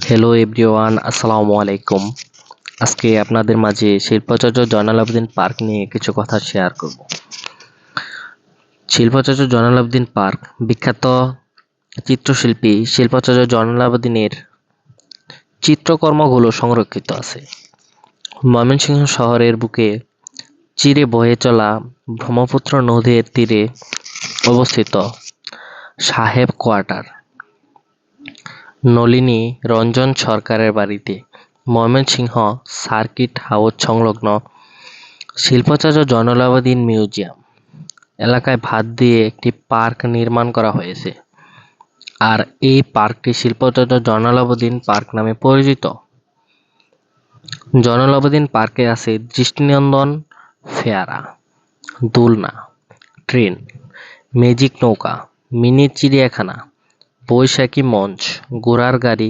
Hello everyone, আসসালামু আলাইকুম। আজকে আপনাদের মাঝে শিল্পাচার্য জয়নাল আবেদীন পার্ক নিয়ে কিছু কথা শেয়ার করব। শিল্পাচার্য জয়নাল আবেদীন পার্ক বিখ্যাত চিত্রশিল্পী শিল্পাচার্য জয়নাল আবেদীনের চিত্রকর্মগুলো সংরক্ষিত আছে। ময়মনসিংহ শহরের বুকে চিরে বয়ে চলা ব্রহ্মপুত্র নদীর তীরে অবস্থিত সাহেব কোয়ার্টার নলিনী রঞ্জন সরকারের বাড়িতে ময়মনসিংহ সার্কিট হাউস সংলগ্ন শিল্পাচার্য জয়নাল আবেদীন মিউজিয়াম এলাকায় ভাত দিয়ে একটি পার্ক নির্মাণ করা হয়েছে, আর এই পার্কটি শিল্পাচার্য জয়নাল আবেদীন পার্ক নামে পরিচিত। জয়নাল আবেদীন পার্কে আছে দৃষ্টিনন্দন ফেয়ারা, দোলনা, ট্রেন, ম্যাজিক নৌকা, মিনি চিড়িয়াখানা, বৈশাখী মঞ্চ, ঘোড়ার গাড়ি,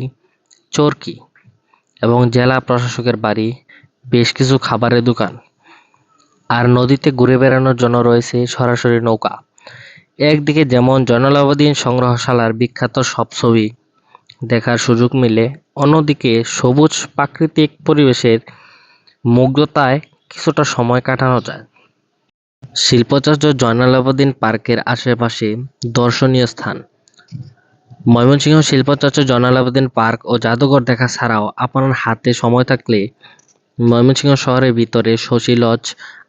চরকি এবং জেলা প্রশাসকের বাড়ি, বেশ কিছু খাবারের দোকান, আর নদীতে ঘুরে বেড়ানোর জন্য রয়েছে সরাসরি নৌকা। একদিকে যেমন জয়নাল আবেদীন সংগ্রহশালার বিখ্যাত সব ছবি দেখার সুযোগ মিলে, অন্যদিকে সবুজ প্রাকৃতিক পরিবেশের মুগ্ধতায় কিছুটা সময় কাটানো যায়। শিল্পাচার্য জয়নাল আবেদীন পার্কের আশেপাশে দর্শনীয় স্থান। ময়মনসিংহ শিল্পাচার্য জয়নাল আবেদীন পার্ক ও জাদুঘর দেখা ছাড়াও আপনার হাতে সময় থাকলে ময়মনসিংহ শহরের ভিতরে শশী লজ,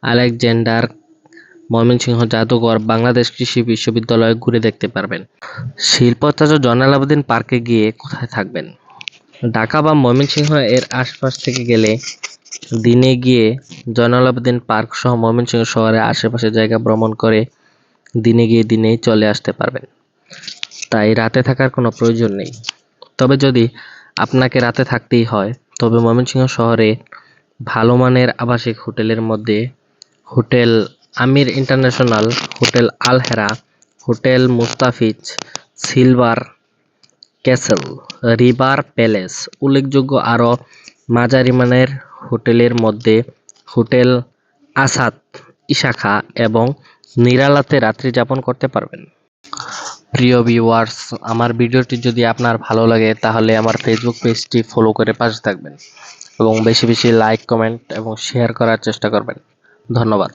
আলেকজান্ডার, ময়মনসিংহ জাদুঘর, বাংলাদেশ কৃষি বিশ্ববিদ্যালয় ঘুরে দেখতে পারবেন। শিল্পাচার্য জয়নাল আবেদীন পার্কে গিয়ে কোথায় থাকবেন? ঢাকা বা ময়মনসিংহ এর আশপাশ থেকে গেলে দিনে গিয়ে জয়নাল আবেদীন পার্ক সহ ময়মনসিংহ শহরের আশেপাশের জায়গা ভ্রমণ করে দিনে গিয়ে দিনেই চলে আসতে পারবেন। তাই রাতে থাকার কোনো প্রয়োজন নেই। তবে যদি আপনাকে রাতে থাকতেই হয়, তবে ময়মনসিংহ শহরে ভালো মানের আবাসিক হোটেলের মধ্যে hotel Amir international, hotel Al Hera, hotel Mustafiz, silver castle, river palace উল্লেখযোগ্য। আরও মাঝারি মানের হোটেলের মধ্যে হোটেল আসাদ, ইশাখা এবং নিরালাতে রাত্রি যাপন করতে পারবেন। প্রিয় ভিউয়ার্স, আমার ভিডিওটি যদি আপনার ভালো লাগে তাহলে আমার ফেসবুক পেজটি ফলো করে পাশে থাকবেন এবং বেশি বেশি লাইক, কমেন্ট এবং শেয়ার করার চেষ্টা করবেন। ধন্যবাদ।